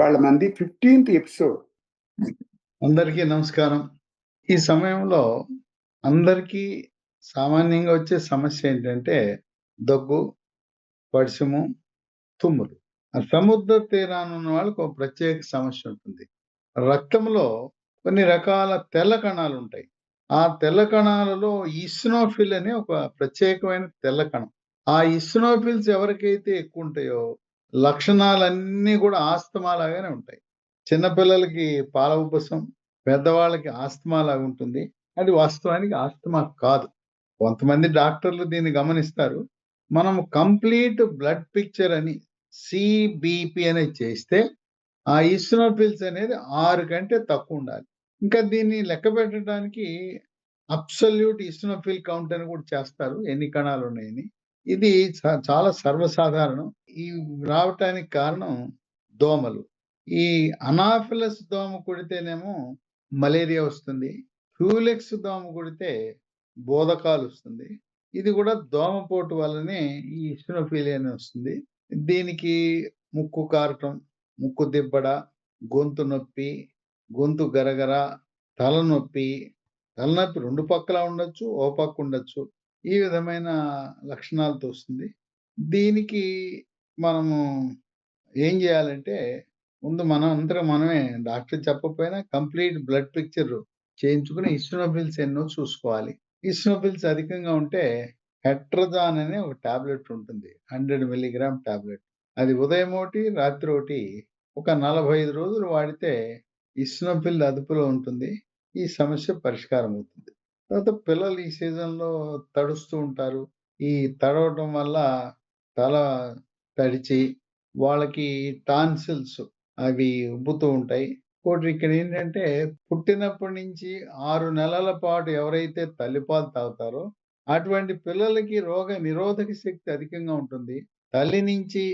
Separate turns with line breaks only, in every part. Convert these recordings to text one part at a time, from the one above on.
ఇవాళ మంది 15th episode.
అందరికీ నమస్కారం. ఈ సమయంలో అందరికీ సామాన్యంగా వచ్చే సమస్య ఏంటంటే దగ్గు, పడిశము, తుమ్ములు. ఆ సముద్ర తీరాన ఉన్న వాళ్ళకి ఒక ప్రత్యేక సమస్య ఉంటుంది. రక్తంలో కొన్ని రకాల తెల్ల కణాలు ఉంటాయి. ఆ తెల్ల కణాలలో ఈస్నోఫిల్ అనే ఒక ప్రత్యేకమైన తెల్ల కణం. ఆ ఈస్నోఫిల్స్ ఎవరికైతే ఎక్కువ ఉంటాయో లక్షణాలన్నీ కూడా ఆస్తమా లాగానే ఉంటాయి. చిన్నపిల్లలకి పాల ఉబ్బసం, పెద్దవాళ్ళకి ఆస్తమా లాగా ఉంటుంది. అది వాస్తవానికి ఆస్తమా కాదు. కొంతమంది డాక్టర్లు దీన్ని గమనిస్తారు. మనం కంప్లీట్ బ్లడ్ పిక్చర్ అని సిబిపి అనేది చేస్తే ఆ ఈస్నోఫిల్స్ అనేది 6 కంటే తక్కువ ఉండాలి. ఇంకా దీన్ని లెక్క పెట్టడానికి అబ్సల్యూట్ ఈస్నోఫిల్ కౌంట్ అని కూడా చేస్తారు. ఎన్ని కణాలు ఉన్నాయని. ఇది చాలా సర్వసాధారణం. ఇవి రావటానికి కారణం దోమలు. ఈ అనాఫిలస్ దోమ కుడితేనేమో మలేరియా వస్తుంది. ఫ్యూలెక్స్ దోమ కుడితే బోధకాలు వస్తుంది. ఇది కూడా దోమపోటు వల్లనే ఈ ఈస్నోఫిలియా అని వస్తుంది. దీనికి ముక్కు కారటం, ముక్కు దిబ్బడ, గొంతు నొప్పి, గొంతు గరగర, తలనొప్పి. తలనొప్పి 2 పక్కలా ఉండొచ్చు, ఓ పక్క ఉండొచ్చు. ఈ విధమైన లక్షణాలతో వస్తుంది. దీనికి మనము ఏం చేయాలంటే ముందు మనం అంతటా మనమే డాక్టర్ చెప్పకపోయినా కంప్లీట్ బ్లడ్ పిక్చర్ చేయించుకుని ఈస్నోఫిల్స్ ఎన్నో చూసుకోవాలి. ఈస్నోఫిల్స్ అధికంగా ఉంటే హెట్రజాన్ అనే ఒక టాబ్లెట్ ఉంటుంది. 100 మిల్లీగ్రామ్ టాబ్లెట్. అది ఉదయం ఒకటి, రాత్రి ఒకటి ఒక 45 రోజులు వాడితే ఈస్నోఫిల్ అదుపులో ఉంటుంది. ఈ సమస్య పరిష్కారం అవుతుంది. తర్వాత పిల్లలు ఈ సీజన్‌లో తడుస్తూ ఉంటారు. ఈ తడవటం వల్ల తల తడిచి వాళ్ళకి టాన్సిల్స్ అవి ఉబ్బుతూ ఉంటాయి. ఇంకోటి ఇక్కడ ఏంటంటే పుట్టినప్పటి నుంచి 6 నెలల పాటు ఎవరైతే తల్లిపాలు తాగుతారో అటువంటి పిల్లలకి రోగ నిరోధక శక్తి అధికంగా ఉంటుంది. తల్లి నుంచి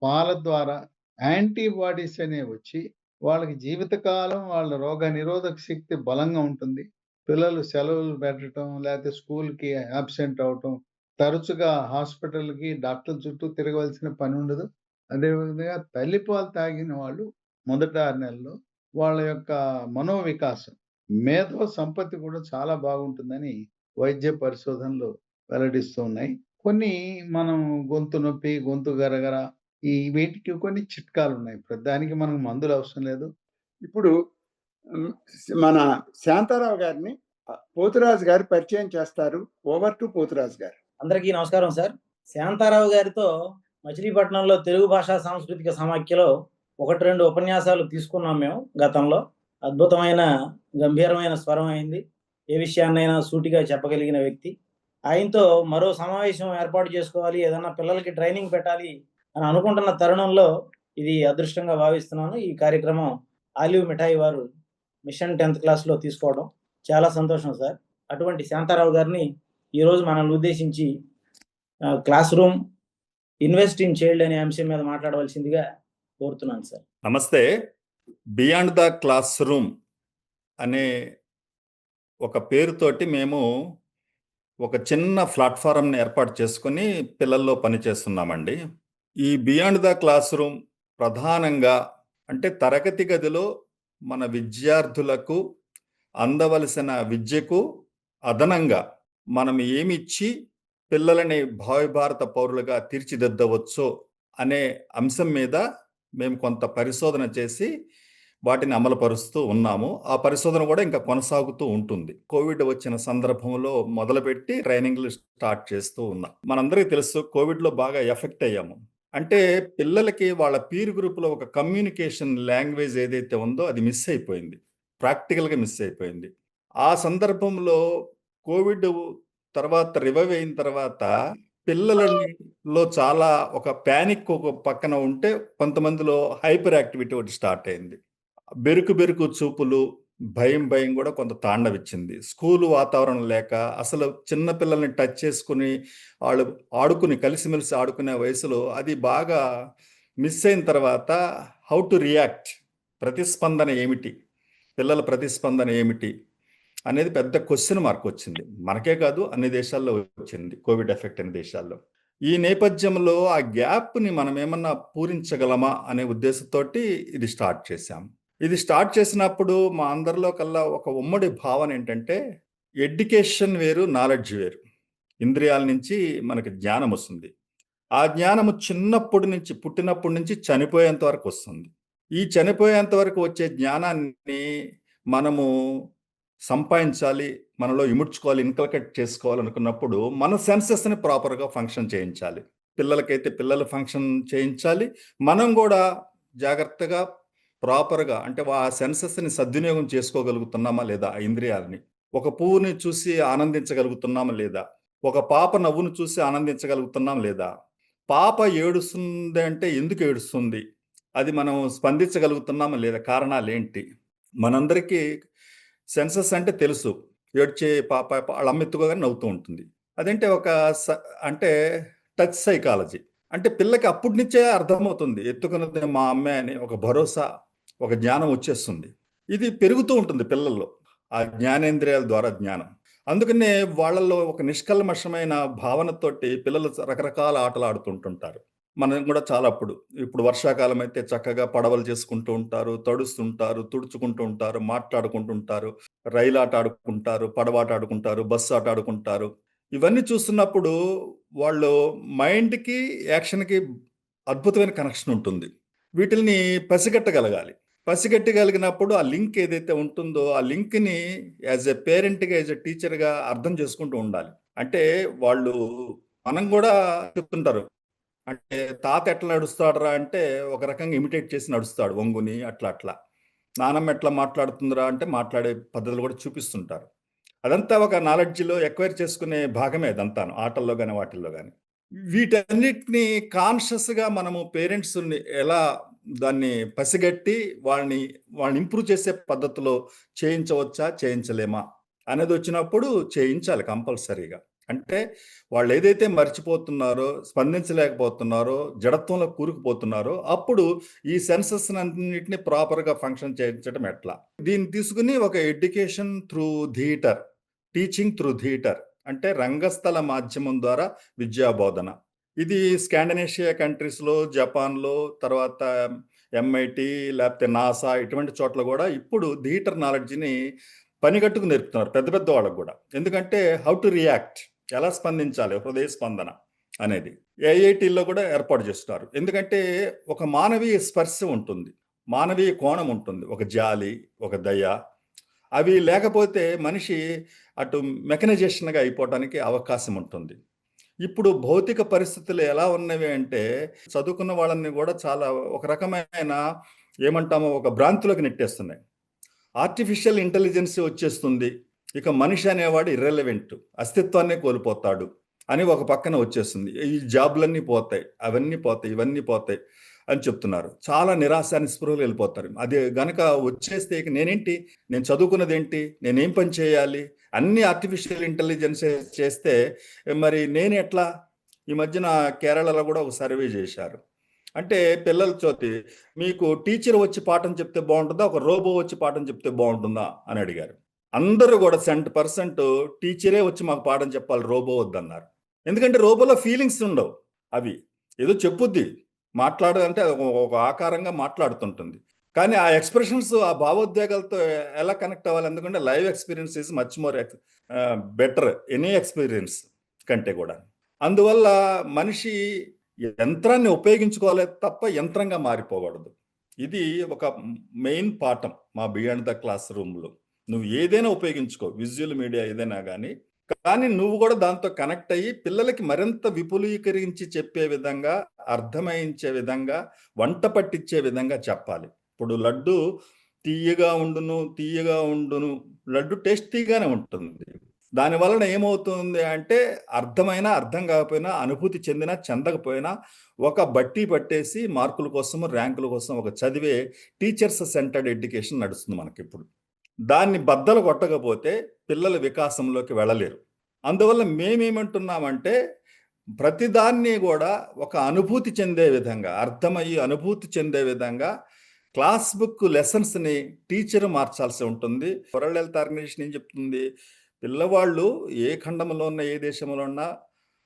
పాల ద్వారా యాంటీబాడీస్ అనేవి వచ్చి వాళ్ళకి జీవితకాలం వాళ్ళ రోగ నిరోధక శక్తి బలంగా ఉంటుంది. పిల్లలు సెలవులు పెట్టడం లేకపోతే స్కూల్‌కి యాబ్సెంట్ అవ్వటం, తరచుగా హాస్పిటల్‌కి డాక్టర్ల చుట్టూ తిరగవలసిన పని ఉండదు. అదేవిధంగా తల్లిపాలు తాగిన వాళ్ళు మొదటి 6 నెలల్లో వాళ్ళ యొక్క మనోవికాసం, మేధో సంపత్తి కూడా చాలా బాగుంటుందని వైద్య పరిశోధనలు వెల్లడిస్తూ ఉన్నాయి. కొన్ని మనం గొంతు నొప్పి, గొంతు గరగర వీటికి కొన్ని చిట్కాలున్నాయి. ప్రతిదానికి మనకు మందులు అవసరం లేదు.
ఇప్పుడు మన శాంతారావు గారిని పోతురాజు గారు పరిచయం చేస్తారు. ఓవర్ టు పోతురాజు గారు.
అందరికీ నమస్కారం సార్. శాంతారావు గారితో మచిలీపట్నంలో తెలుగు భాషా సాంస్కృతిక సమాఖ్యలో 1-2 ఉపన్యాసాలు తీసుకున్నాం మేము గతంలో. అద్భుతమైన గంభీరమైన స్వరం అయింది. ఏ విషయాన్నైనా సూటిగా చెప్పగలిగిన వ్యక్తి. ఆయనతో మరో సమావేశం ఏర్పాటు చేసుకోవాలి, ఏదన్నా పిల్లలకి ట్రైనింగ్ పెట్టాలి అని అనుకుంటున్న తరుణంలో ఇది అదృష్టంగా భావిస్తున్నాను. ఈ కార్యక్రమం ఆలివ్ మిఠాయి వారు మిషన్ 10th క్లాస్లో తీసుకోవడం చాలా సంతోషం సార్. అటువంటి శాంతారావు గారిని ఈరోజు మనల్ని ఉద్దేశించి class room invest in child అనే అంశం మీద మాట్లాడవలసిందిగా కోరుతున్నాను సార్.
నమస్తే. బియాండ్ ద క్లాస్ రూమ్ అనే ఒక పేరుతోటి మేము ఒక చిన్న ప్లాట్ఫారంని ఏర్పాటు చేసుకుని పిల్లల్లో పనిచేస్తున్నామండి. ఈ బియాండ్ ద క్లాస్ రూమ్ ప్రధానంగా అంటే తరగతి గదిలో మన విద్యార్థులకు అందవలసిన విద్యకు అదనంగా మనం ఏమిచ్చి పిల్లలని భావిభారత పౌరులుగా తీర్చిదిద్దవచ్చో అనే అంశం మీద మేము కొంత పరిశోధన చేసి వాటిని అమలుపరుస్తూ ఉన్నాము. ఆ పరిశోధన కూడా ఇంకా కొనసాగుతూ ఉంటుంది. కోవిడ్ వచ్చిన సందర్భంలో మొదలుపెట్టి ట్రైనింగ్లు స్టార్ట్ చేస్తూ ఉన్నాం. మనందరికీ తెలుసు కోవిడ్లో బాగా ఎఫెక్ట్ అయ్యాము. అంటే పిల్లలకి వాళ్ళ పీర్ గ్రూప్లో ఒక కమ్యూనికేషన్ లాంగ్వేజ్ ఏదైతే ఉందో అది మిస్ అయిపోయింది. ప్రాక్టికల్గా మిస్ అయిపోయింది. ఆ సందర్భంలో కోవిడ్ తర్వాత రివైవ్ అయిన తర్వాత పిల్లలలో చాలా ఒక ప్యానిక్ ఒక పక్కన ఉంటే కొంతమందిలో హైపర్ యాక్టివిటీ ఒకటి స్టార్ట్ అయింది. బెరుకు చూపులు, భయం కూడా కొంత తాండవిచ్చింది. స్కూలు వాతావరణం లేక అసలు చిన్న పిల్లల్ని టచ్ చేసుకుని వాళ్ళు ఆడుకుని కలిసిమెలిసి ఆడుకునే వయసులో అది బాగా మిస్ అయిన తర్వాత హౌ టు రియాక్ట్, ప్రతిస్పందన ఏమిటి, పిల్లల ప్రతిస్పందన ఏమిటి అనేది పెద్ద క్వశ్చన్ మార్క్ వచ్చింది. మనకే కాదు అన్ని దేశాల్లో వచ్చింది కోవిడ్ ఎఫెక్ట్ అనే దేశాల్లో. ఈ నేపథ్యంలో ఆ గ్యాప్ని మనం ఏమన్నా పూరించగలమా అనే ఉద్దేశంతోటి ఇది స్టార్ట్ చేశాం. ఇది స్టార్ట్ చేసినప్పుడు మా అందరిలో కల్లా ఒక ఉమ్మడి భావన ఏంటంటే, ఎడ్యుకేషన్ వేరు, నాలెడ్జ్ వేరు. ఇంద్రియాల నుంచి మనకి జ్ఞానం వస్తుంది. ఆ జ్ఞానము చిన్నప్పటి నుంచి, పుట్టినప్పటి నుంచి చనిపోయేంత వరకు వస్తుంది. ఈ చనిపోయేంత వరకు వచ్చే జ్ఞానాన్ని మనము సంపాదించాలి, మనలో ఇముడ్చుకోవాలి, ఇన్కల్కేట్ చేసుకోవాలనుకున్నప్పుడు మన సెన్సెస్‌ని ప్రాపర్‌గా ఫంక్షన్ చేయించాలి. పిల్లలకైతే పిల్లలు ఫంక్షన్ చేయించాలి. మనం గూడా జాగ్రత్తగా, ప్రాపర్‌గా అంటే ఆ సెన్సెస్‌ని సద్వినియోగం చేసుకోగలుగుతున్నామా లేదా ఆ ఇంద్రియాలని? ఒక పువ్వుని చూసి ఆనందించగలుగుతున్నామా లేదా? ఒక పాప నవ్వును చూసి ఆనందించగలుగుతున్నామా లేదా? పాప ఏడుస్తుంది అంటే ఎందుకు ఏడుస్తుంది? అది మనం స్పందించగలుగుతున్నామా లేదా? కారణాలేంటి? మనందరికీ సెన్సెస్ అంటే తెలుసు. ఏడ్చే పాప వాళ్ళ అమ్మ ఎత్తుకోగానే నవ్వుతూ ఉంటుంది. అదంటే ఒక స అంటే టచ్ సైకాలజీ. అంటే పిల్లకి అప్పటి నుంచే అర్థమవుతుంది. ఎత్తుకున్నది మా అమ్మే అని ఒక భరోసా, ఒక జ్ఞానం వచ్చేస్తుంది. ఇది పెరుగుతూ ఉంటుంది పిల్లల్లో. ఆ జ్ఞానేంద్రియాల ద్వారా జ్ఞానం. అందుకనే వాళ్ళలో ఒక నిష్కల్మషమైన భావనతోటి పిల్లలు రకరకాల ఆటలు ఆడుతుంటుంటారు. మనం కూడా చాలా ఇప్పుడు వర్షాకాలం అయితే చక్కగా పడవలు చేసుకుంటూ ఉంటారు, తడుస్తుంటారు, తుడుచుకుంటూ ఉంటారు, మాట్లాడుకుంటూ ఉంటారు, రైలాట ఆడుకుంటారు, పడవాట ఆడుకుంటారు, బస్సు ఆట ఆడుకుంటారు. ఇవన్నీ చూస్తున్నప్పుడు వాళ్ళు మైండ్‌కి, యాక్షన్‌కి అద్భుతమైన కనెక్షన్ ఉంటుంది. వీటిల్ని పసిగట్టగలగాలి. పసిగట్టగలిగినప్పుడు ఆ లింక్ ఏదైతే ఉంటుందో, ఆ లింక్‌ని యాస్ ఎ పేరెంట్‌గా, యాస్ ఎ టీచర్‌గా అర్థం చేసుకుంటూ ఉండాలి. అంటే వాళ్ళు మనం గూడా చెప్తుంటారు. అంటే తాత ఎట్లా నడుస్తాడురా అంటే, ఒక రకంగా ఇమిటేట్ చేసి నడుస్తాడు ఒంగుని అట్లా అట్లా. నానమ్మ ఎట్లా మాట్లాడుతుందిరా అంటే, మాట్లాడే పద్ధతులు కూడా చూపిస్తుంటారు. అదంతా ఒక నాలెడ్జ్‌లో ఎక్వైర్ చేసుకునే భాగమే అదంతాను. ఆటల్లో గాని, వాటిల్లో గాని. వీటన్నిటిని కాన్షియస్‌గా మనము పేరెంట్స్‌ని ఎలా దాన్ని పసిగట్టి వాళ్ళని ఇంప్రూవ్ చేసే పద్ధతిలో చేయించవచ్చా? చేయించలేమా? అనేదొచ్చినప్పుడు చేయించాలి కంపల్సరీగా. అంటే వాళ్ళేదైతే మర్చిపోతున్నారో, స్పందించలేకపోతున్నారో, జడత్వంలో కూరుకుపోతున్నారో, అప్పుడు ఈ సెన్సెస్‌నన్నిటిని ప్రాపర్‌గా ఫంక్షన్ చేయించడం ఎట్లా? దీన్ని తీసుకొని ఒక education through theatre, teaching through theatre అంటే రంగస్థల మాధ్యమం ద్వారా విద్యా బోధన. ఇది స్కాండినేషియా కంట్రీస్‌లో, జపాన్‌లో, తర్వాత ఎంఐటీ లేకపోతే నాసా ఇటువంటి చోట్ల గూడా ఇప్పుడు థియేటర్ నాలెడ్జ్‌ని పనిగట్టుకు నేర్పుతున్నారు పెద్ద పెద్ద వాళ్ళకి గూడా. ఎందుకంటే హౌ టు రియాక్ట్ ఎలా స్పందించాలి హృదయ స్పందన అనేది. ఐఐటీల్లో కూడా ఏర్పాటు చేస్తున్నారు. ఎందుకంటే ఒక మానవీయ స్పర్శ ఉంటుంది. మానవీయ కోణం ఉంటుంది. ఒక జాలి, ఒక దయ. అవి లేకపోతే మనిషి అటు మెకనైజేషన్‌గా అయిపోవటానికి అవకాశం ఉంటుంది. ఇప్పుడు భౌతిక పరిస్థితులు ఎలా ఉన్నవి అంటే, చదువుకున్న వాళ్ళని గూడా చాలా ఒక రకమైన ఏమంటామో ఒక భ్రాంతిలోకి నెట్టేస్తున్నాయి. ఆర్టిఫిషియల్ ఇంటెలిజెన్స్ వచ్చేస్తుంది. ఇక మనిషి అనేవాడు ఇర్రెలెవెంట్. అస్తిత్వాన్నే కోల్పోతాడు అని ఒక పక్కన వచ్చేస్తుంది. ఈ జాబ్‌లన్నీ పోతాయి. అవన్నీ పోతాయి. ఇవన్నీ పోతాయి అని చెప్తున్నారు. చాలా నిరాశ, నిస్పృహలు వెళ్ళిపోతారు. అది గనక వచ్చేస్తే ఇక నేనేంటి? నేను చదువుకున్నదేంటి? నేనేం పని చేయాలి? అన్నీ ఆర్టిఫిషియల్ ఇంటెలిజెన్సే చేస్తే మరి నేనెట్లా? ఈ మధ్యన కేరళలో గూడా ఒక సర్వే జేశారు. అంటే పిల్లల తోటి మీకు టీచర్ వచ్చి పాఠం చెప్తే బావుంటుందా? ఒక రోబో వచ్చి పాఠం చెప్తే బావుంటుందా? అని అడిగారు. అందరూ గూడా 100% టీచరే వచ్చి మాకు పాఠం చెప్పాలి రోబో వద్దన్నారు. ఎందుకంటే రోబోలో ఫీలింగ్స్ ఉండవు. అవి ఏదో చెప్పుద్ది. మాట్లాడాలంటే ఒక ఆకారంగా మాట్లాడుతుంటుంది. కానీ ఆ ఎక్స్‌ప్రెషన్స్ ఆ భావోద్వేగాలతో ఎలా కనెక్ట్ అవ్వాలి? ఎందుకంటే live experience is much more better any experience కంటే గూడా. అందువల్ల మనిషి యంత్రాన్ని ఉపయోగించుకోవాలే తప్ప యంత్రంగా మారిపోకూడదు. ఇది ఒక మెయిన్ పాఠం మా బియాండ్ ద క్లాస్ రూమ్‌లో. నువ్వు ఏదైనా ఉపయోగించుకో. విజువల్ మీడియా ఏదైనా గానీ, కానీ నువ్వు గూడా దాంతో కనెక్ట్ అయ్యి పిల్లలకి మరింత విపులీకరించి చెప్పే విధంగా, అర్థమయించే విధంగా, వంట పట్టించే విధంగా చెప్పాలి. ఇప్పుడు లడ్డు తీయగా ఉండును. లడ్డు టేస్టీగానే ఉంటుంది. దాని వలన ఏమవుతుంది అంటే అర్థమైనా, అర్థం కాకపోయినా, అనుభూతి చెందినా, చెందకపోయినా ఒక బట్టి పట్టేసి మార్కుల కోసం, ర్యాంకుల కోసం ఒక చదివే టీచర్స్ సెంటర్డ్ ఎడ్యుకేషన్ నడుస్తుంది మనకిప్పుడు. దాన్ని బద్దలు కొట్టకపోతే పిల్లల వికాసంలోకి వెళ్ళలేరు. అందువల్ల మేమేమంటున్నామంటే ప్రతిదాన్ని గూడా ఒక అనుభూతి చెందే విధంగా, అర్థమయ్యి అనుభూతి చెందే విధంగా క్లాస్ బుక్ లెసన్స్‌ని టీచర్ మార్చాల్సి ఉంటుంది. వరల్డ్ హెల్త్ ఆర్గనైజేషన్ ఏం చెప్తుంది? పిల్లవాళ్ళు ఏ ఖండంలో ఉన్న, ఏ దేశంలో ఉన్నా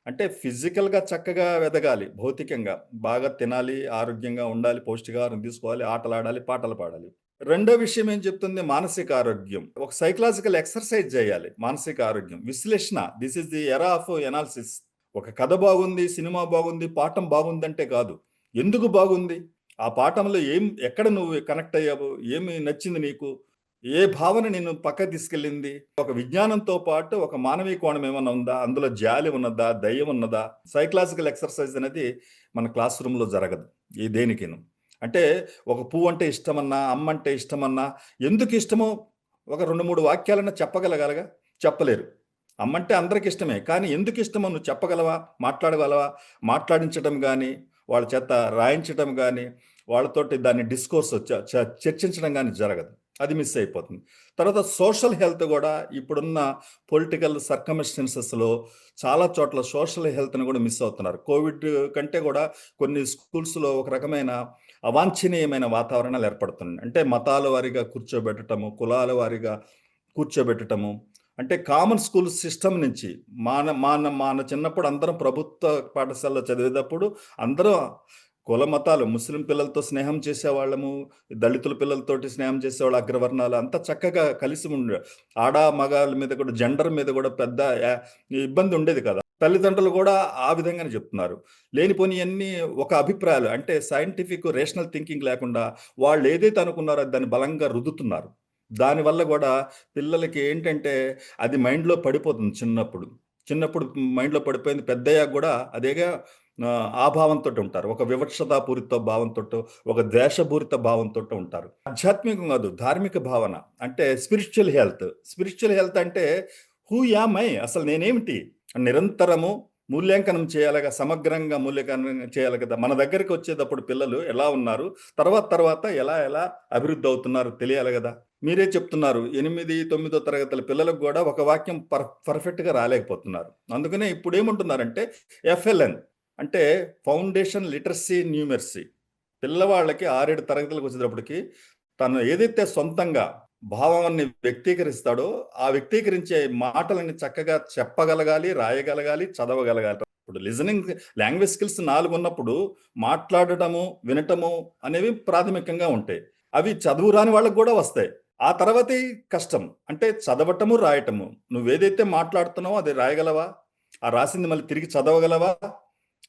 అంటే ఫిజికల్గా చక్కగా ఎదగాలి, భౌతికంగా బాగా తినాలి, ఆరోగ్యంగా ఉండాలి, పౌష్టికాహారం తీసుకోవాలి, ఆటలాడాలి, పాటలు పాడాలి. రెండో విషయం ఏం చెప్తుంది? మానసిక ఆరోగ్యం. ఒక సైకలాజికల్ ఎక్సర్సైజ్ చేయాలి. మానసిక ఆరోగ్యం, విశ్లేషణ. This is the era of analysis. ఒక కథ బాగుంది, సినిమా బాగుంది, పాఠం బాగుందంటే కాదు, ఎందుకు బాగుంది, ఆ పాఠంలో ఎక్కడ నువ్వు కనెక్ట్ అయ్యావు, ఏమి నచ్చింది నీకు, ఏ భావన నిన్ను పక్కకు తీసుకెళ్ళింది. ఒక విజ్ఞానంతో పాటు ఒక మానవీయ కోణం ఏమన్నా ఉందా, అందులో జాలి ఉన్నదా, దయ్యం ఉన్నదా? సైకలాజికల్ ఎక్సర్సైజ్ అనేది మన క్లాస్ రూమ్లో జరగదు ఈ దేనికిను. అంటే ఒక పువ్వు అంటే ఇష్టమన్నా, అమ్మ అంటే ఇష్టమన్నా, ఎందుకు ఇష్టమో ఒక 2-3 వాక్యాలన్నా చెప్పగలగాలగా? చెప్పలేరు. అమ్మంటే అందరికి ఇష్టమే, కానీ ఎందుకు ఇష్టమో నువ్వు చెప్పగలవా, మాట్లాడగలవా? మాట్లాడించడం కానీ, వాళ్ళ చేత రాయించడం కానీ, వాళ్ళతోటి దాన్ని డిస్కోర్స్ చర్చించడం కానీ జరగదు. అది మిస్ అయిపోతుంది. తర్వాత సోషల్ హెల్త్ కూడా ఇప్పుడున్న పొలిటికల్ సర్కమ్స్టెన్సెస్లో చాలా చోట్ల సోషల్ హెల్త్ని కూడా మిస్ అవుతున్నారు. కోవిడ్ కంటే కూడా కొన్ని స్కూల్స్లో ఒక రకమైన అవాంఛనీయమైన వాతావరణాలు ఏర్పడుతున్నాయి. అంటే మతాల వారీగా కూర్చోబెట్టడము, కులాల వారీగా కూర్చోబెట్టడము. అంటే కామన్ స్కూల్ సిస్టమ్ నుంచి మన చిన్నప్పుడు అందరం ప్రభుత్వ పాఠశాలలో చదివేటప్పుడు అందరం కుల మతాలు, ముస్లిం పిల్లలతో స్నేహం చేసేవాళ్ళము, దళితుల పిల్లలతోటి స్నేహం చేసేవాళ్ళు, అగ్రవర్ణాలు అంతా చక్కగా కలిసి ఉండే. ఆడ మగాళ్ళ మీద కూడా, జెండర్ మీద కూడా పెద్ద ఇబ్బంది ఉండేది కదా. తల్లిదండ్రులు కూడా ఆ విధంగానే చెప్తున్నారు. లేనిపోని అన్ని ఒక అభిప్రాయాలు, అంటే సైంటిఫిక్ రేషనల్ థింకింగ్ లేకుండా వాళ్ళు ఏదైతే అనుకున్నారో దాన్ని బలంగా రుద్దుతున్నారు. దానివల్ల కూడా పిల్లలకి ఏంటంటే అది మైండ్లో పడిపోతుంది. చిన్నప్పుడు మైండ్లో పడిపోయింది, పెద్దయ్యాక కూడా అదేగా ఆ భావంతో ఉంటారు. ఒక వివక్షతాపూరిత భావంతో, ఒక ద్వేషపూరిత భావంతో ఉంటారు. ఆధ్యాత్మికం కాదు, ధార్మిక భావన. అంటే స్పిరిచువల్ హెల్త్ అంటే హూ యామ్ ఐ, అసలు నేనేమిటి నిరంతరము మూల్యాంకనం చేయాలిగా, సమగ్రంగా మూల్యాంకనం చేయాలి కదా. మన దగ్గరికి వచ్చేటప్పుడు పిల్లలు ఎలా ఉన్నారు, తర్వాత ఎలా అభివృద్ధి అవుతున్నారు తెలియాలి కదా. మీరే చెప్తున్నారు 8-9 తరగతుల పిల్లలకు కూడా ఒక వాక్యం పర్ఫెక్ట్గా రాలేకపోతున్నారు. అందుకనే ఇప్పుడు ఏమంటున్నారంటే FLN అంటే ఫౌండేషన్ లిటరసీ న్యూమెరసీ. పిల్లవాళ్ళకి 6-7 తరగతులకు వచ్చేటప్పటికి తను ఏదైతే సొంతంగా భావాన్ని వ్యక్తీకరిస్తాడో ఆ వ్యక్తీకరించే మాటలని చక్కగా చెప్పగలగాలి, రాయగలగాలి, చదవగలగాలి. ఇప్పుడు లిజనింగ్ లాంగ్వేజ్ స్కిల్స్ 4 ఉన్నప్పుడు మాట్లాడటము, వినటము అనేవి ప్రాథమికంగా ఉంటాయి. అవి చదువు రాని వాళ్ళకు కూడా వస్తాయి. ఆ తర్వాతే కష్టం. అంటే చదవటము, రాయటము. నువ్వేదైతే మాట్లాడుతున్నావో అది రాయగలవా, ఆ రాసింది మళ్ళీ తిరిగి చదవగలవా?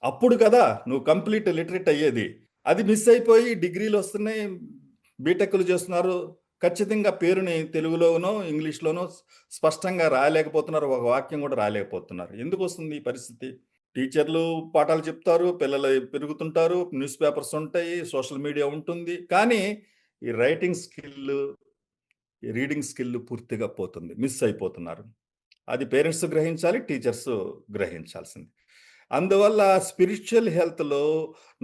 అప్పుడు కదా నువ్వు కంప్లీట్ లిటరేట్ అయ్యేది. అది మిస్ అయిపోయి డిగ్రీలు వస్తున్నాయి, బీటెక్లు చేస్తున్నారు, ఖచ్చితంగా పేరుని తెలుగులోనో ఇంగ్లీష్లోనో స్పష్టంగా రాయలేకపోతున్నారు, ఒక వాక్యం కూడా రాయలేకపోతున్నారు. ఎందుకు వస్తుంది ఈ పరిస్థితి? టీచర్లు పాఠాలు చెప్తారు, పిల్లలు పెరుగుతుంటారు, న్యూస్ పేపర్స్ ఉంటాయి, సోషల్ మీడియా ఉంటుంది, కానీ ఈ రైటింగ్ స్కిల్, రీడింగ్ స్కిల్ పూర్తిగా పోతుంది, మిస్ అయిపోతున్నారు. అది పేరెంట్స్ గ్రహించాలి, టీచర్స్ గ్రహించాల్సింది. అందువల్ల స్పిరిచువల్ హెల్త్లో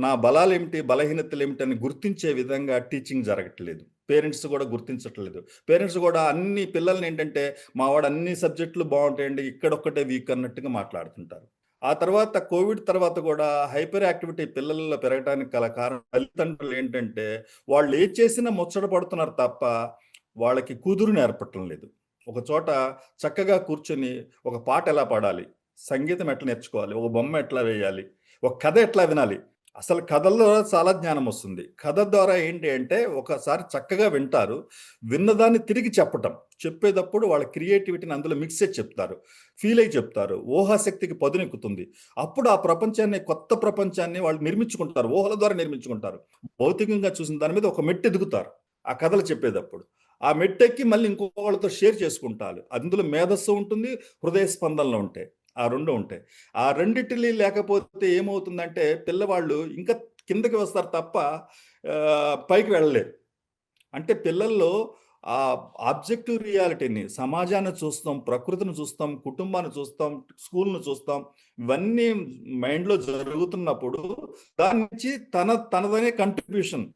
నా బలాలేమిటి, బలహీనతలు ఏమిటి అని గుర్తించే విధంగా టీచింగ్ జరగట్లేదు. పేరెంట్స్ కూడా గుర్తించట్లేదు. పేరెంట్స్ కూడా అన్ని పిల్లల్ని ఏంటంటే మా వాడు అన్ని సబ్జెక్టులు బాగుంటాయండి, ఇక్కడొక్కటే వీక్ అన్నట్టుగా మాట్లాడుతుంటారు. ఆ తర్వాత కోవిడ్ తర్వాత కూడా హైపర్ యాక్టివిటీ పిల్లల్లో పెరగడానికి గల కారణం తల్లిదండ్రులు ఏంటంటే వాళ్ళు ఏ చేసినా ముచ్చట పడుతున్నారు తప్ప వాళ్ళకి కుదురు నేర్పటం లేదు. ఒక చోట చక్కగా కూర్చొని ఒక పాట ఎలా పాడాలి, సంగీతం ఎట్లా నేర్చుకోవాలి, ఒక బొమ్మ ఎట్లా వేయాలి, ఒక కథ ఎట్లా వినాలి. అసలు కథల్లో చాలా జ్ఞానం వస్తుంది. కథ ద్వారా ఏంటి అంటే ఒకసారి చక్కగా వింటారు, విన్నదాన్ని తిరిగి చెప్పేటప్పుడు వాళ్ళ క్రియేటివిటీని అందులో మిక్స్ చేసి చెప్తారు, ఫీల్ అయ్యి చెప్తారు, ఊహాశక్తికి పదునెక్కుతుంది. అప్పుడు ఆ ప్రపంచాన్ని, కొత్త ప్రపంచాన్ని వాళ్ళు నిర్మించుకుంటారు, ఊహల ద్వారా నిర్మించుకుంటారు. భౌతికంగా చూసిన దాని మీద ఒక మెట్టు ఎదుగుతారు ఆ కథలు చెప్పేటప్పుడు. ఆ మెట్టెక్కి మళ్ళీ ఇంకొకళ్ళతో షేర్ చేసుకుంటారు. అందులో మేధస్సు ఉంటుంది, హృదయ స్పందనలు ఉంటాయి, ఆ 2 ఉంటాయి. ఆ రెండిటిని లేకపోతే ఏమవుతుందంటే పిల్లవాళ్ళు ఇంకా కిందకి వస్తారు తప్ప పైకి వెళ్ళలేరు. అంటే పిల్లల్లో ఆ ఆబ్జెక్టివ్ రియాలిటీని, సమాజాన్ని చూస్తాం, ప్రకృతిని చూస్తాం, కుటుంబాన్ని చూస్తాం, స్కూల్ను చూస్తాం, ఇవన్నీ మైండ్లో జరుగుతున్నప్పుడు దాని నుంచి తనదనే కంట్రిబ్యూషన్,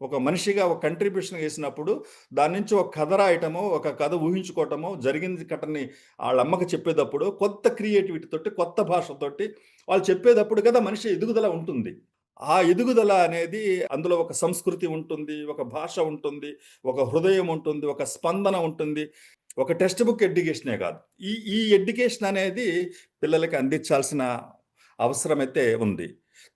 ఒక మనిషిగా ఒక కంట్రిబ్యూషన్ చేసినప్పుడు దాని నుంచి ఒక కథ రాయటమో, ఒక కథ ఊహించుకోవటమో, జరిగింది కథని వాళ్ళ అమ్మకి చెప్పేటప్పుడు కొత్త క్రియేటివిటీ తోటి, కొత్త భాషతోటి వాళ్ళు చెప్పేటప్పుడు కదా మనిషి ఎదుగుదల ఉంటుంది. ఆ ఎదుగుదల అనేది అందులో ఒక సంస్కృతి ఉంటుంది, ఒక భాష ఉంటుంది, ఒక హృదయం ఉంటుంది, ఒక స్పందన ఉంటుంది. ఒక టెక్స్ట్ బుక్ ఎడ్యుకేషనే కాదు, ఈ ఎడ్యుకేషన్ అనేది పిల్లలకి అందించాల్సిన అవసరమైతే ఉంది.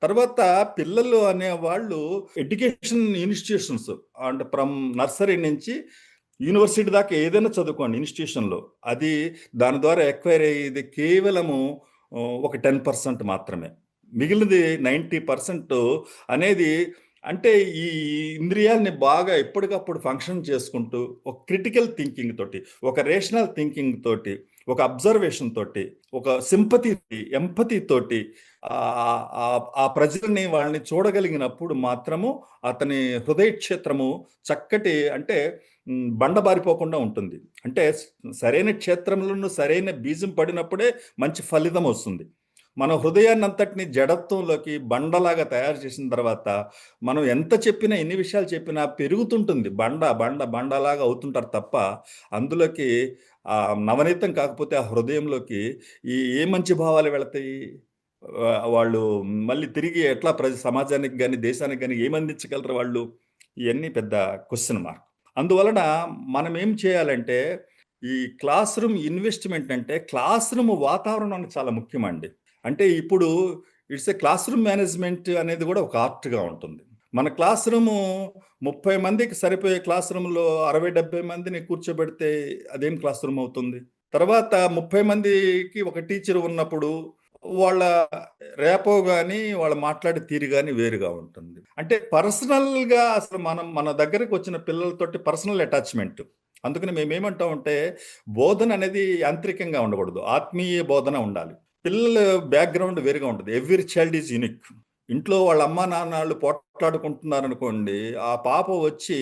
తర్వాత పిల్లలు అనేవాళ్ళు ఎడ్యుకేషన్ ఇన్‌స్టిట్యూషన్స్ అంటే ఫ్రమ్ నర్సరీ నుంచి యూనివర్సిటీ దాకా ఏదైనా చదువుకోండి ఇన్‌స్టిట్యూషన్‌లో. అది దాని ద్వారా ఎక్వైర్ అయ్యేది కేవలము ఒక 10% మాత్రమే. మిగిలినది 90% అనేది అంటే ఈ ఇంద్రియాల్ని బాగా ఎప్పటికప్పుడు ఫంక్షన్ చేసుకుంటూ, ఒక క్రిటికల్ థింకింగ్ తోటి, ఒక రేషనల్ థింకింగ్ తోటి, ఒక అబ్జర్వేషన్ తోటి, ఒక సింపతి, ఎంపతి తోటి ఆ ప్రజల్ని వాళ్ళని చూడగలిగినప్పుడు మాత్రము అతని హృదయ క్షేత్రము చక్కటి అంటే బండబారిపోకుండా ఉంటుంది. అంటే సరైన క్షేత్రంలోనూ సరైన బీజం పడినప్పుడే మంచి ఫలితం వస్తుంది. మన హృదయాన్నంతటిని జడత్వంలోకి బండలాగా తయారు చేసిన తర్వాత మనం ఎంత చెప్పినా ఎన్ని విషయాలు చెప్పినా పెరుగుతుంటుంది. బండలాగా అవుతుంటారు తప్ప అందులోకి నవనీతం కాకపోతే ఆ హృదయంలోకి ఏ మంచి భావాలు వెళతాయి? వాళ్ళు మళ్ళీ తిరిగి ఎట్లా సమాజానికి గాని, దేశానికి గాని ఏమందించగలరు వాళ్ళు? ఇయన్నీ పెద్ద క్వెషన్ మార్క్. అందువలన మనం ఏం చేయాలంటే ఈ క్లాస్ రూమ్ ఇన్వెస్ట్‌మెంట్ అంటే క్లాస్ రూమ్ వాతావరణం చాలా ముఖ్యమండి. అంటే ఇప్పుడు it's a class room management అనేది కూడా ఒక ఆర్ట్‌గా ఉంటుంది. మన క్లాస్ రూము 30 మందికి సరిపోయే క్లాస్ రూమ్‌లో 60, 70 మందిని కూర్చోబెడితే అదేం క్లాస్ రూమ్ అవుతుంది? తర్వాత 30 మందికి ఒక టీచర్ ఉన్నప్పుడు వాళ్ళ రేపో గాని, వాళ్ళు మాట్లాడే తీరు గాని వేరుగా ఉంటుంది. అంటే పర్సనల్‌గా అసలు మన దగ్గరికి వచ్చిన పిల్లలతోటి పర్సనల్ అటాచ్‌మెంట్. అందుకని మేమేమంటామంటే బోధన అనేది యాంత్రికంగా ఉండకూడదు. ఆత్మీయ బోధన ఉండాలి. పిల్లల బ్యాక్‌గ్రౌండ్ వేరుగా ఉంటది. Every child is unique. ఇంట్లో వాళ్ళ అమ్మా, నాన్నలు పోట్లాడుకుంటున్నారనుకోండి, ఆ పాప వచ్చి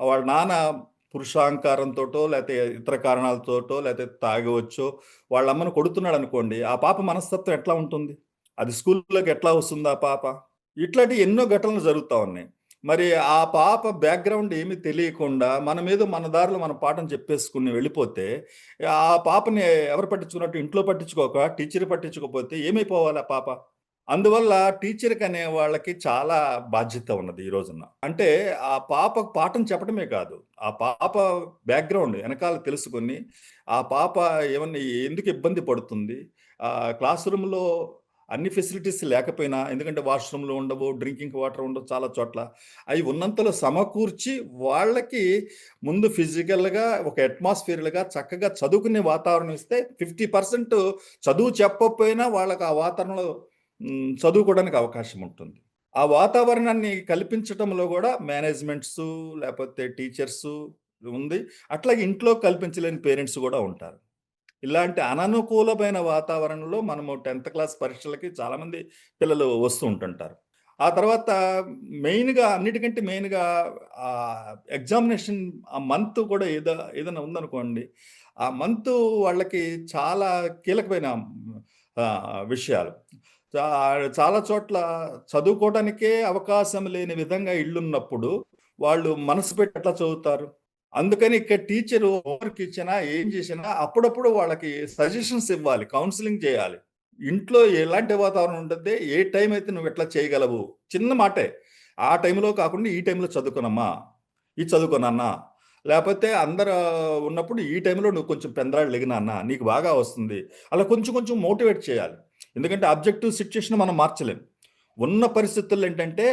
వాళ్ళ నాన్న పురుషాహంకారంతోటో, లేతే ఇతర కారణాలతోటో, లేతే తాగవచ్చో, వాళ్ళ అమ్మను కొడుతున్నాడనుకోండి, ఆ పాప మనస్తత్వం ఎట్లా ఉంటుంది? అది స్కూల్‌లోకి ఎట్లా వస్తుంది ఆ పాప? ఇట్లాంటియి ఎన్నో ఘటనలు జరుగుతా ఉన్నాయి. మరి ఆ పాప బ్యాక్‌గ్రౌండ్ ఏమీ తెలియకుండా మనమేదో మన దారిలో మన పాఠం చెప్పేసుకొని వెళ్ళిపోతే, ఆ పాపని ఎవరు పట్టించుకున్నట్టు ఇంట్లో పట్టించుకోక, టీచర్ పట్టించుకోకపోతే ఏమైపోవాలి ఆ పాప? అందువల్ల టీచర్‌కనే వాళ్ళకి చాలా బాధ్యత ఉన్నది ఈ రోజున. అంటే ఆ పాపకు పాఠం చెప్పడమే కాదు, ఆ పాప బ్యాక్‌గ్రౌండ్ ఎనకాల తెలుసుకొని, ఆ పాప ఏమన్నా ఎందుకు ఇబ్బంది పడుతుంది? క్లాస్ రూమ్‌లో అన్ని ఫెసిలిటీస్ లేకపోయినా ఎందుకంటే వాష్‌రూమ్‌లు ఉండవు, డ్రింకింగ్ వాటర్ ఉండవు చాలా చోట్ల. అయి ఉన్నంతలో సమకూర్చి వాళ్ళకి ముందు ఫిజికల్‌గా ఒక అట్మాస్ఫియర్‌లుగా చక్కగా చదువుకునే వాతావరణం ఇస్తే 50% చదువు చెప్పకపోయినా వాళ్ళకి ఆ వాతావరణంలో చదువుకోవడానికి అవకాశం ఉంటుంది. ఆ వాతావరణాన్ని కల్పించటంలో గూడా మేనేజ్‌మెంట్సు లేపోతే టీచర్సు ఉంది. అట్లాగే ఇంట్లో కల్పించలేని పేరెంట్స్ గూడా ఉంటారు. ఇలాంటి అననుకూలమైన వాతావరణంలో మనము 10థ్ క్లాస్ పరీక్షలకి చాలామంది పిల్లలు వస్తూ ఉంటుంటారు. ఆ తర్వాత అన్నిటికంటే మెయిన్‌గా ఎగ్జామినేషన్ ఆ మంత్ కూడా ఏదైనా ఉందనుకోండి, ఆ మంతు వాళ్ళకి చాలా కీలకమైన విషయాలు. చా చాలా చోట్ల చదువుకోవడానికే అవకాశం లేని విధంగా ఇళ్ళున్నప్పుడు, వాళ్ళు మనసు పెట్టి ఎట్లా చదువుతారు? అందుకని ఇక్కడ టీచరు హోంవర్క్ ఇచ్చినా, ఏం చేసినా అప్పుడప్పుడు వాళ్ళకి సజెషన్స్ ఇవ్వాలి. కౌన్సెలింగ్ చేయాలి. ఇంట్లో ఎలాంటి వాతావరణం ఉంటది? ఏ టైం అయితే నువ్వెట్లా చేయగలవు? చిన్న మాటే. ఆ టైంలో కాకుండా ఈ టైంలో చదువుకోనమ్మా. ఇది చదువుకో నాన్న. లేపోతే అందరూ ఉన్నప్పుడు ఈ టైంలో నువ్వు కొంచెం పెందరాడు లెగు నాన్న. నీకు బాగా వస్తుంది. అలా కొంచెం కొంచెం మోటివేట్ చేయాలి. ఎందుకంటే ఆబ్జెక్టివ్ సిట్యుయేషన్ మనం మార్చలేం. ఉన్న పరిస్థితుల్లో ఏంటంటే,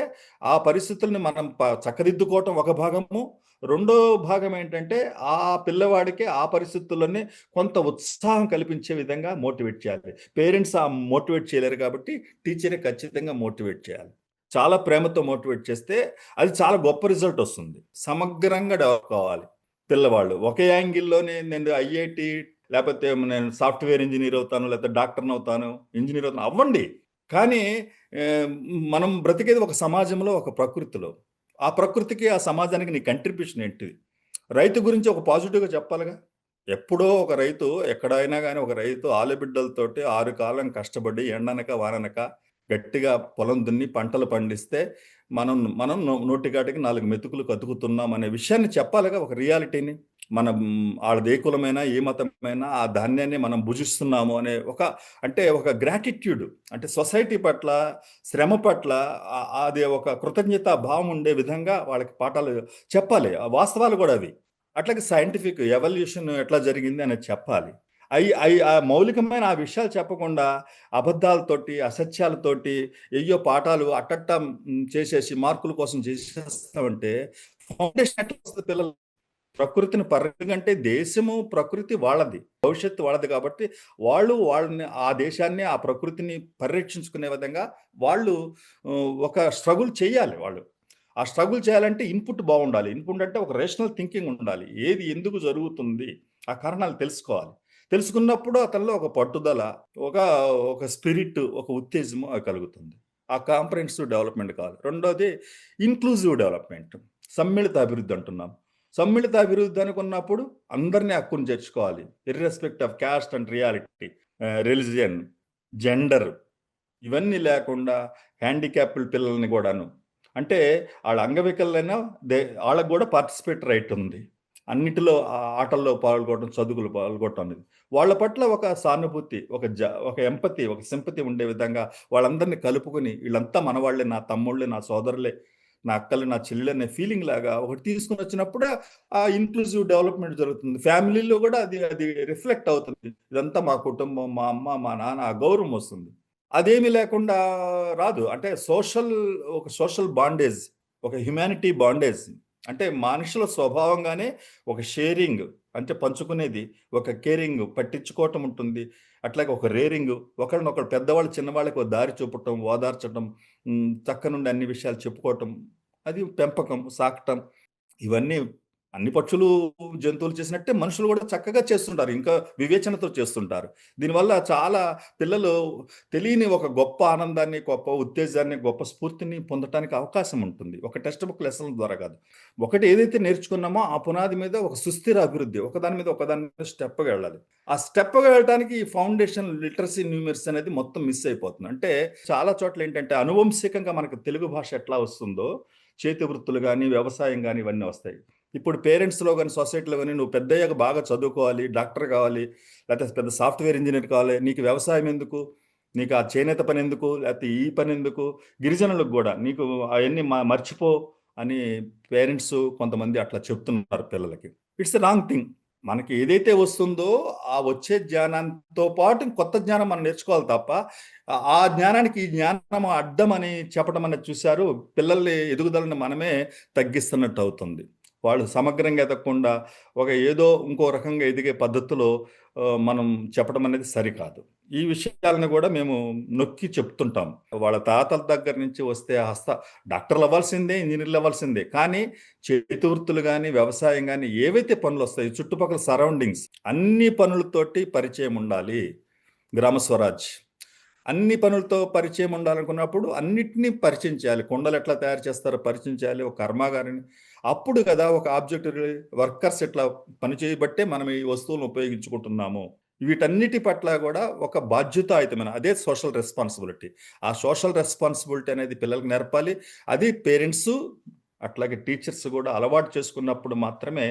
ఆ పరిస్థితుల్ని మనం చక్కదిద్దుకోవటం ఒక భాగము. రెండో భాగం ఏంటంటే, ఆ పిల్లవాడికి ఆ పరిస్థితుల్లోనే కొంత ఉత్సాహం కల్పించే విధంగా మోటివేట్ చేయాలి. పేరెంట్స్ మోటివేట్ చేయలేరు కాబట్టి, టీచరే ఖచ్చితంగా మోటివేట్ చేయాలి. చాలా ప్రేమతో మోటివేట్ చేస్తే, అది చాలా గొప్ప రిజల్ట్ వస్తుంది. సమగ్రంగా డెవలప్ కావాలి పిల్లవాళ్ళు. ఒకే యాంగిల్‌లోనే నేను ఐఐటీ లేపోతే నేను సాఫ్ట్‌వేర్ ఇంజినీర్ అవుతాను, లేకపోతే డాక్టర్‌నవుతాను, ఇంజినీర్ అవుతాను అవ్వండి. కానీ ఆహ్, మనం బ్రతికేది ఒక సమాజంలో, ఒక ప్రకృతిలో. ఆ ప్రకృతికి, ఆ సమాజానికి నీ కంట్రిబ్యూషన్ ఏంటిది? రైతు గురించి ఒక పాజిటివ్‌గా చెప్పాలిగా. ఎప్పుడో ఒక రైతు ఎక్కడైనా గాని ఒక రైతు ఆలుబిడ్డలతోటి 6 కాలం కష్టపడి ఎండనక, వాననక గట్టిగా పొలం దున్ని పంటలు పండిస్తే మనం మనం నోటికాటికి 4 మెతుకులు కతుకుతున్నాం అనే విషయాన్ని చెప్పాలిగా ఒక రియాలిటీని. మనం ఆళ్ళది ఏ కులమైనా, ఏ మతమైనా ఆ ధాన్యాన్ని మనం భుజిస్తున్నాము అనే అంటే ఒక గ్రాటిట్యూడ్ అంటే సొసైటీ పట్ల, శ్రమ పట్ల అది ఒక కృతజ్ఞతా భావం ఉండే విధంగా వాళ్ళకి పాఠాలు చెప్పాలి. ఆ వాస్తవాలు గూడా అవి. అట్లాగే సైంటిఫిక్ ఎవల్యూషన్ ఎట్లా జరిగింది అనేది చెప్పాలి. ఆ మౌలికమైన ఆ విషయాలు చెప్పకుండా అబద్ధాలతోటి, అసత్యాలతోటి ఎయ్యో పాఠాలు అట్టట్ట చేసేసి మార్కుల కోసం చేసేస్తామంటే ఫౌండేషన్ ఎట్లా వస్తుంది పిల్లలు? ప్రకృతిని ఎందుకంటే దేశము ప్రకృతి వాళ్ళది, భవిష్యత్తు వాళ్ళది కాబట్టి వాళ్ళని ఆ దేశాన్ని ఆ ప్రకృతిని పరిరక్షించుకునే విధంగా వాళ్ళు ఒక స్ట్రగుల్ చేయాలి. వాళ్ళు ఆ స్ట్రగుల్ చేయాలంటే ఇన్పుట్ బాగుండాలి. ఇన్పుట్ అంటే ఒక రేషనల్ థింకింగ్ ఉండాలి. ఏది ఎందుకు జరుగుతుంది ఆ కారణాలు తెలుసుకోవాలి. తెలుసుకున్నప్పుడు అతనిలో ఒక పట్టుదల, ఒక స్పిరిట్, ఒక ఉత్తేజము కలుగుతుంది. ఆ కాంప్రహెన్సివ్ డెవలప్మెంట్ కావాలి. రెండోది ఇన్క్లూజివ్ డెవలప్మెంట్, సమ్మిళిత అభివృద్ధి అంటున్నాం. సమ్మిళిత అభివృద్ధి అనుకున్నప్పుడు అందరినీ హక్కును చేర్చుకోవాలి, irrespective of caste and reality, religion, gender ఇవన్నీ లేకుండా హ్యాండిక్యాప్డ్ పిల్లల్ని కూడాను, అంటే వాళ్ళ అంగవికలైనా వాళ్ళకు కూడా పార్టిసిపేట్ రైట్ ఉంది. అన్నిటిలో ఆటల్లో పాల్గొనడం, చదువులు పాల్గొనడం అనేది వాళ్ళ పట్ల ఒక సానుభూతి, ఒక ఎంపతి, ఒక సింపతి ఉండే విధంగా వాళ్ళందరినీ కలుపుకొని వీళ్ళంతా మనవాళ్లే, నా తమ్ముళ్ళే, నా సోదరులే, నా అక్కలు, నా చెల్లెలు అనే ఫీలింగ్ లాగా ఒకటి తీసుకుని వచ్చినప్పుడే ఆ ఇన్క్లూజివ్ డెవలప్మెంట్ జరుగుతుంది. ఫ్యామిలీలో కూడా అది రిఫ్లెక్ట్ అవుతుంది. ఇదంతా మా కుటుంబం, మా అమ్మ, మా నాన్న, ఆ గౌరవం వస్తుంది. అదేమీ లేకుండా రాదు. అంటే ఒక సోషల్ బాండేజ్, ఒక హ్యుమానిటీ బాండేజ్, అంటే మనుషుల స్వభావంగానే ఒక షేరింగ్, అంటే పంచుకునేది, ఒక కేరింగ్, పట్టించుకోవటం ఉంటుంది. అట్లాగే ఒక రేరింగ్, ఒకరినొకరు పెద్దవాళ్ళు చిన్నవాళ్ళకి ఒక దారి చూపటం, ఓదార్చటం, చక్క నుండి అన్ని విషయాలు చెప్పుకోవటం, అది పెంపకం, సాకటం. ఇవన్నీ అన్ని పక్షులు, జంతువులు చేసినట్టే మనుషులు కూడా చక్కగా చేస్తుంటారు, ఇంకా వివేచనతో చేస్తుంటారు. దీనివల్ల చాలా పిల్లలు తెలియని ఒక గొప్ప ఆనందాన్ని, గొప్ప ఉత్తేజాన్ని, గొప్ప స్ఫూర్తిని పొందటానికి అవకాశం ఉంటుంది. ఒక టెక్స్ట్ బుక్ లెసన్ల ద్వారా కాదు. ఒకటి ఏదైతే నేర్చుకున్నామో ఆ పునాది మీద ఒక సుస్థిర అభివృద్ధి, ఒకదాని మీద స్టెప్గా వెళ్ళాలి. ఆ స్టెప్గా వెళ్ళడానికి ఈ ఫౌండేషన్ లిటరసీ, న్యూమరసీ అనేది మొత్తం మిస్ అయిపోతుంది. అంటే చాలా చోట్ల ఏంటంటే అనువంశికంగా మనకు తెలుగు భాష ఎట్లా వస్తుందో చేతి వృత్తులు కానీ, వ్యవసాయం కానీ ఇవన్నీ వస్తాయి. ఇప్పుడు పేరెంట్స్లో కానీ, సొసైటీలో కానీ నువ్వు పెద్దయ్యాక బాగా చదువుకోవాలి, డాక్టర్ కావాలి, లేకపోతే పెద్ద సాఫ్ట్వేర్ ఇంజనీర్ కావాలి, నీకు వ్యవసాయం ఎందుకు, నీకు ఆ చేనేత పని ఎందుకు, లేకపోతే ఈ పని ఎందుకు, గిరిజనులకు కూడా నీకు అవన్నీ మర్చిపో అని పేరెంట్స్ కొంతమంది అట్లా చెప్తున్నారు పిల్లలకి. It's a wrong thing. మనకి ఏదైతే వస్తుందో ఆ వచ్చే జ్ఞానంతో పాటు కొత్త జ్ఞానం మనం నేర్చుకోవాలి తప్ప ఆ జ్ఞానానికి ఈ జ్ఞానం అడ్డం అని చెప్పడం అనేది చూశారు. పిల్లల్ని ఎదుగుదలని మనమే తగ్గిస్తున్నట్టు అవుతుంది. వాళ్ళు సమగ్రంగా ఎదగకుండా ఏదో ఇంకో రకంగా ఎదిగే పద్ధతిలో మనం చెప్పడం అనేది సరికాదు. ఈ విషయాలను కూడా మేము నొక్కి చెప్తుంటాం. వాళ్ళ తాతల దగ్గర నుంచి వస్తే డాక్టర్లు అవ్వాల్సిందే, ఇంజనీర్లు అవ్వాల్సిందే, కానీ చేతి వృత్తులు కానీ, వ్యవసాయం కానీ ఏవైతే పనులు వస్తాయి, చుట్టుపక్కల సరౌండింగ్స్ అన్ని పనులతోటి పరిచయం ఉండాలి. గ్రామ స్వరాజ్ అన్ని పనులతో పరిచయం ఉండాలనుకున్నప్పుడు అన్నిటినీ పరిచయం చేయాలి. కొండలు ఎట్లా తయారు చేస్తారో పరిచయం చేయాలి, ఒక కర్మాగారిని. అప్పుడు కదా ఒక ఆబ్జెక్ట్ వర్కర్స్ ఎట్లా పని చేయబట్టే మనం ఈ వస్తువులను ఉపయోగించుకుంటున్నాము. వీటన్నిటి పట్ల కూడా ఒక బాధ్యతాయుతమైన, అదే సోషల్ రెస్పాన్సిబిలిటీ. ఆ సోషల్ రెస్పాన్సిబిలిటీ అనేది పిల్లలకు నేర్పాలి. అది పేరెంట్స్ అట్లాగే టీచర్స్ కూడా అలవాటు చేసుకున్నప్పుడు మాత్రమే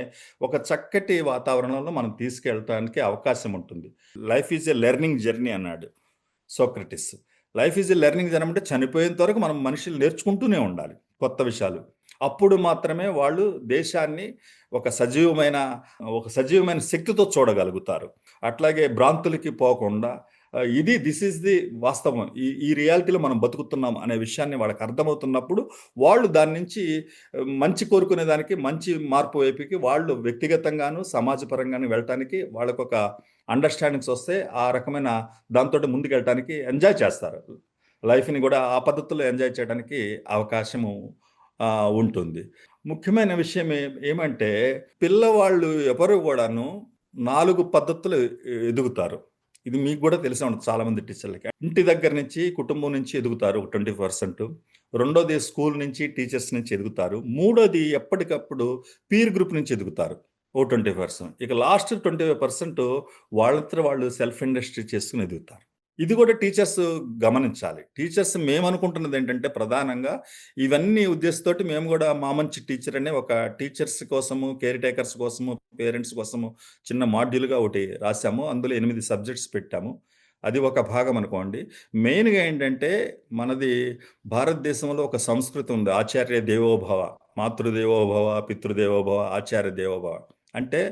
ఒక చక్కటి వాతావరణంలో మనం తీసుకెళ్ళటానికి అవకాశం ఉంటుంది. Life is a learning journey అన్నాడు Socrates. Life is a learning journey అంటే చనిపోయేంత వరకు మనం మనుషులు నేర్చుకుంటూనే ఉండాలి కొత్త విషయాలు. అప్పుడు మాత్రమే వాళ్ళు దేశాన్ని ఒక సజీవమైన శక్తితో చూడగలుగుతారు. అట్లాగే భ్రాంతులకి పోకుండా దిస్ ఈజ్ ది వాస్తవం, ఈ రియాలిటీలో మనం బతుకుతున్నాం అనే విషయాన్ని వాళ్ళకి అర్థమవుతున్నప్పుడు వాళ్ళు దాని నుంచి మంచి కోరుకునే దానికి, మంచి మార్పు వైపుకి వాళ్ళు వ్యక్తిగతంగాను సమాజపరంగాను వెళ్ళటానికి వాళ్ళకు ఒక అండర్స్టాండింగ్స్ వస్తే ఆ రకమైన దాంతో ముందుకు వెళ్ళటానికి ఎంజాయ్ చేస్తారు. లైఫ్ని కూడా ఆ పద్ధతిలో ఎంజాయ్ చేయడానికి అవకాశము ఉంటుంది. ముఖ్యమైన విషయం ఏమంటే పిల్లవాళ్ళు ఎవరు కూడాను 4 పద్ధతులు ఎదుగుతారు. ఇది మీకు కూడా తెలిసే ఉంటుంది చాలా మంది టీచర్లకి. ఇంటి దగ్గర నుంచి, కుటుంబం నుంచి ఎదుగుతారు 20%. రెండోది స్కూల్ నుంచి, టీచర్స్ నుంచి ఎదుగుతారు. మూడోది ఎప్పటికప్పుడు పీర్ గ్రూప్ నుంచి ఎదుగుతారు 20%. ఇక లాస్ట్ 25% వాళ్ళంతా వాళ్ళు సెల్ఫ్ ఇండస్ట్రీ చేసుకుని ఎదుగుతారు. ఇది కూడా టీచర్స్ గమనించాలి. టీచర్స్ మేమనుకుంటున్నది ఏంటంటే ప్రధానంగా ఇవన్నీ ఉద్దేశంతోటి మేము కూడా మా మంచి టీచర్ అనే ఒక టీచర్స్ కోసము, కేర్ టేకర్స్ కోసము, పేరెంట్స్ కోసము చిన్న మాడ్యూల్గా ఒకటి రాసాము. అందులో 8 సబ్జెక్ట్స్ పెట్టాము. అది ఒక భాగం అనుకోండి. మెయిన్గా ఏంటంటే మనది భారతదేశంలో ఒక సంస్కృతి ఉంది, ఆచార్య దేవోభవ, మాతృదేవోభవ, పితృదేవోభవ, ఆచార్య దేవోభవ. అంటే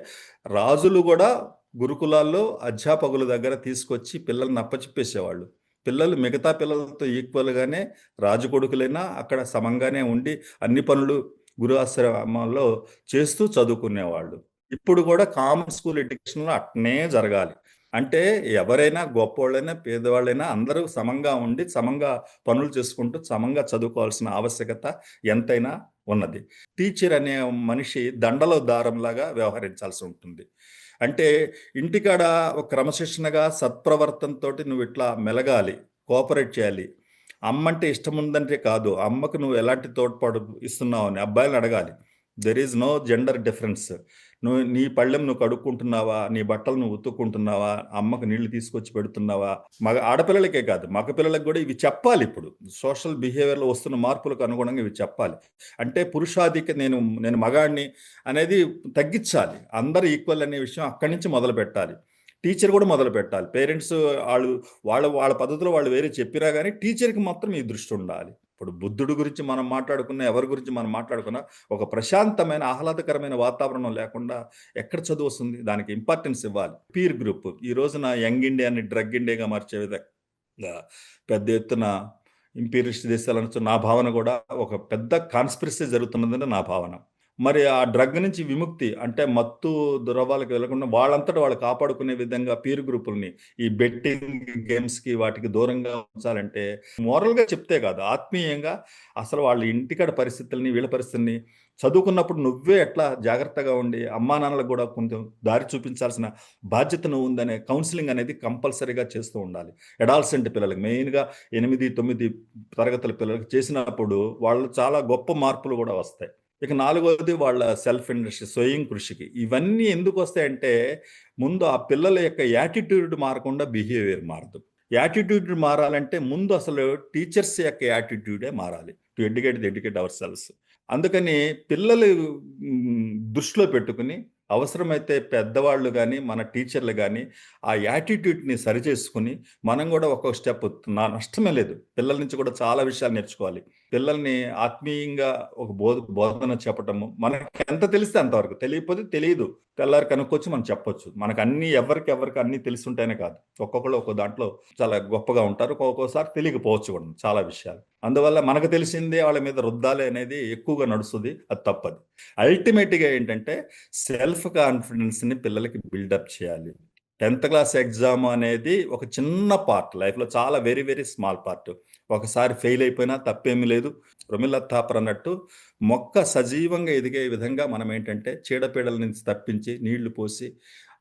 రాజులు కూడా గురుకులాల్లో అధ్యాపకుల దగ్గర తీసుకొచ్చి పిల్లల్ని అప్పచెప్పేసేవాళ్ళు. పిల్లలు మిగతా పిల్లలతో ఈక్వల్‌గానే రాజకొడుకులైనా అక్కడ సమంగానే ఉండి అన్ని పనులు గురుఆశ్రమాల్లో చేస్తూ చదువుకునేవాళ్ళు. ఇప్పుడు కూడా కామన్ స్కూల్ ఎడ్యుకేషన్‌లో అట్నే జరగాలి. అంటే ఎవరైనా గొప్పోళ్ళైనా, పేదవాళ్ళైనా అందరూ సమంగా ఉండి, సమంగా పనులు చేసుకుంటూ, సమంగా చదువుకోవాల్సిన ఆవశ్యకత ఎంతైనా ఉన్నది. టీచర్ అనే మనిషి దండలో దారంలాగా వ్యవహరించాల్సి ఉంటుంది. అంటే ఇంటికాడ ఒక క్రమశిక్షణగా సత్ప్రవర్తనతోటి నువ్వు ఇట్లా మెలగాలి, కోఆపరేట్ చేయాలి. అమ్మంటే ఇష్టం ఉందంటే కాదు, అమ్మకు నువ్వు ఎలాంటి తోడ్పాటు ఇస్తున్నావు అని అబ్బాయిలని అడగాలి. There is no gender difference. నీ పళ్ళెం నువ్వు కడుక్కుంటున్నావా, నీ బట్టలు నువ్వు ఉతుక్కుంటున్నావా, అమ్మకు నీళ్లు తీసుకొచ్చి పెడుతున్నావా, ఆడపిల్లలకే కాదు మగ పిల్లలకు కూడా ఇవి చెప్పాలి. ఇప్పుడు సోషల్ బిహేవియర్లో వస్తున్న మార్పులకు అనుగుణంగా ఇవి చెప్పాలి. అంటే పురుషాధిక నేను మగాడిని అనేది తగ్గించాలి. అందరూ ఈక్వల్ అనే విషయం అక్కడి నుంచి మొదలు పెట్టాలి. టీచర్ కూడా మొదలు పెట్టాలి. పేరెంట్స్ వాళ్ళ పద్ధతిలో వాళ్ళు వేరే చెప్పినా కానీ టీచర్కి మాత్రం ఈ దృష్టి ఉండాలి. ఇప్పుడు బుద్ధుడి గురించి మనం మాట్లాడుకున్నా, ఎవరి గురించి మనం మాట్లాడుకున్నా, ఒక ప్రశాంతమైన ఆహ్లాదకరమైన వాతావరణం లేకుండా ఎక్కడ చదువు వస్తుంది? దానికి ఇంపార్టెన్స్ ఇవ్వాలి. పీర్ గ్రూప్ ఈ రోజున యంగ్ ఇండియాని డ్రగ్ ఇండియాగా మార్చే విధంగా పెద్ద ఎత్తున ఇంపీరియలిస్ట్ దేశాల నుంచి నా భావన కూడా ఒక పెద్ద కాన్స్పిరసీ జరుగుతున్నదని నా భావన. మరి ఆ డ్రగ్ నుంచి విముక్తి అంటే మత్తు ద్రవాలకు వెళ్లకుండా వాళ్ళంతట వాళ్ళు కాపాడుకునే విధంగా పీర్ గ్రూపుల్ని ఈ బెట్టింగ్ గేమ్స్‌కి వాటికి దూరంగా ఉంచాలంటే మోరల్‌గా చెప్తే కాదు, ఆత్మీయంగా అసలు వాళ్ళ ఇంటికాడ పరిస్థితుల్ని, వీళ్ళ పరిస్థితుల్ని చదువుకున్నప్పుడు నువ్వే ఎట్లా జాగ్రత్తగా ఉండి అమ్మా నాన్నలకు కూడా కొంచెం దారి చూపించాల్సిన బాధ్యత నువ్వు ఉందనే కౌన్సిలింగ్ అనేది కంపల్సరీగా చేస్తూ ఉండాలి. అడాలసెంట్ పిల్లలకి మెయిన్‌గా 8, 9 తరగతుల పిల్లలకి చేసినప్పుడు వాళ్ళు చాలా గొప్ప మార్పులు కూడా వస్తాయి. ఇక నాలుగోది వాళ్ళ సెల్ఫ్ ఇండస్ట్రీ స్వయం కృషికి. ఇవన్నీ ఎందుకొస్తాయంటే ముందు ఆ పిల్లల యొక్క యాటిట్యూడ్ మారకుండా బిహేవియర్ మారదు. యాటిట్యూడ్ మారాలంటే ముందు అసలు టీచర్స్ యొక్క యాటిట్యూడే మారాలి. To educate hour selves. అందుకని పిల్లలు దృష్టిలో పెట్టుకుని అవసరమైతే పెద్దవాళ్ళు గానీ, మన టీచర్లు గానీ ఆ యాటిట్యూడ్‌ని సరిచేసుకొని మనం కూడా ఒక్కొక్క స్టెప్ నష్టమే లేదు. పిల్లల నుంచి కూడా చాలా విషయాలు నేర్చుకోవాలి. పిల్లల్ని ఆత్మీయంగా ఒక బోధన చెప్పటము. మనకి ఎంత తెలిస్తే అంతవరకు. తెలియకపోతే తెలీదు. తెల్లారి కనుక్కొచ్చి మనం చెప్పొచ్చు. మనకు అన్నీ ఎవరికి అన్నీ తెలిసుంటేనే కాదు. ఒక్కొక్కళ్ళు ఒక్కో దాంట్లో చాలా గొప్పగా ఉంటారు. ఒక్కోసారి తెలియకపోవచ్చు కూడా చాలా విషయాలు. అందువల్ల మనకు తెలిసిందే వాళ్ళ మీద రుద్దాలి అనేది ఎక్కువగా నడుస్తది. అది తప్పది. అల్టిమేట్‌గా ఏంటంటే సెల్ఫ్ కాన్ఫిడెన్స్‌ని పిల్లలకి బిల్డప్ చేయాలి. 10th క్లాస్ ఎగ్జామ్ అనేది ఒక చిన్న పార్ట్. లైఫ్‌లో చాలా వెరీ, వెరీ స్మాల్ పార్ట్. ఒకసారి ఫెయిల్ అయిపోయినా తప్పేమీ లేదు. ప్రమిళ థాపర్ అన్నట్టు మొక్క సజీవంగా ఎదిగే విధంగా మనం ఏంటంటే చీడపీడల నుంచి తప్పించి నీళ్లు పోసి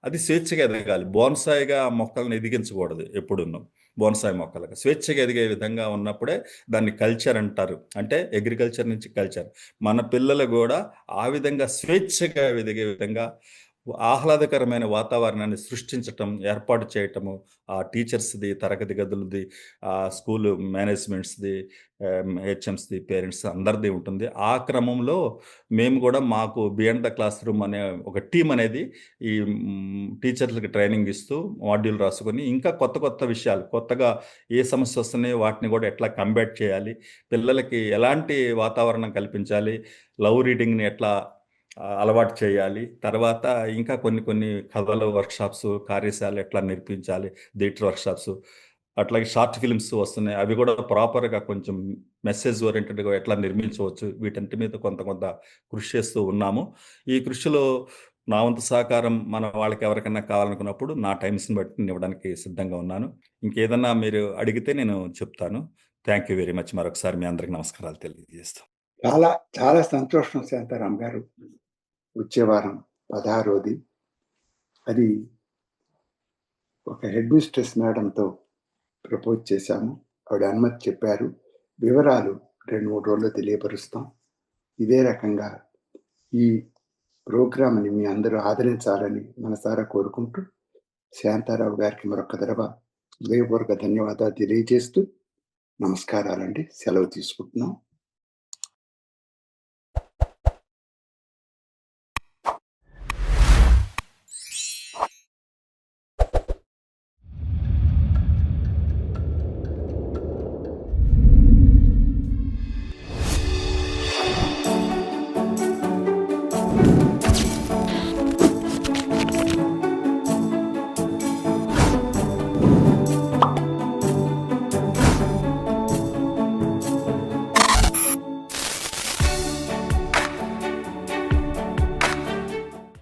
అది స్వేచ్ఛగా ఎదగాలి. బోన్సాయిగా మొక్కలను ఎదిగించకూడదు ఎప్పుడును. బోన్సాయి మొక్కలుగా స్వేచ్ఛగా ఎదిగే విధంగా ఉన్నప్పుడే దాన్ని కల్చర్ అంటారు. అంటే అగ్రికల్చర్ నుంచి కల్చర్. మన పిల్లలు కూడా ఆ విధంగా స్వేచ్ఛగా ఎదిగే విధంగా ఆహ్లాదకరమైన వాతావరణాన్ని సృష్టించటం, ఏర్పాటు చేయటము, ఆ టీచర్స్‌ది, తరగతి గదులది, స్కూలు మేనేజ్మెంట్స్‌ది, హెచ్ఎమ్స్‌ది, పేరెంట్స్ అందరిది ఉంటుంది. ఆ క్రమంలో మేము కూడా మాకు బియాండ్ ద క్లాస్ రూమ్ అనే ఒక టీమ్ అనేది ఈ టీచర్లకి ట్రైనింగ్ ఇస్తూ మాడ్యూల్ రాసుకొని ఇంకా కొత్త కొత్త విషయాలు కొత్తగా ఏ సమస్య వస్తున్నాయో వాటిని కూడా ఎట్లా కంబాట్ చేయాలి, పిల్లలకి ఎలాంటి వాతావరణం కల్పించాలి, లవ్ రీడింగ్‌ని ఎట్లా అలవాటు చేయాలి. తర్వాత ఇంకా కొన్ని కథల వర్క్‌షాప్స్, కార్యశాలలు ఎట్లా నేర్పించాలి, థియేటర్ వర్క్‌షాప్స్, అట్లాగే షార్ట్ ఫిల్మ్స్ వస్తున్నాయి. అవి కూడా ప్రాపర్‌గా కొంచెం మెసేజ్ ఓరియెంటెడ్‌గా ఎట్లా నిర్మించవచ్చు, వీటన్నిటి మీద కొంత కృషి చేస్తూ ఉన్నాము. ఈ కృషిలో నా వంతు సహకారం మన వాళ్ళకి ఎవరికైనా కావాలనుకున్నప్పుడు నా టైమ్స్‌ని బట్టి నేను ఇవ్వడానికి సిద్ధంగా ఉన్నాను. ఇంకేదన్నా మీరు అడిగితే నేను చెప్తాను. Thank you very much. మరొకసారి మీ అందరికి నమస్కారాలు తెలియజేస్తూ.
చాలా చాలా సంతోషం శాంతారాం గారు. వచ్చే వారం 16ది అది ఒక హెడ్ మిస్ట్రెస్ మేడంతో ప్రపోజ్ చేశాము. ఆవిడ అనుమతి చెప్పారు. వివరాలు 2, 3 రోజుల్లో తెలియపరుస్తాం. ఇదే రకంగా ఈ ప్రోగ్రామ్‌ని మీ అందరూ ఆదరించాలని మనసారా కోరుకుంటూ శాంతారావు గారికి మరొక్క దడవ హృదయపూర్వక ధన్యవాదాలు తెలియజేస్తూ నమస్కారాలండి. సెలవు తీసుకుంటున్నాం.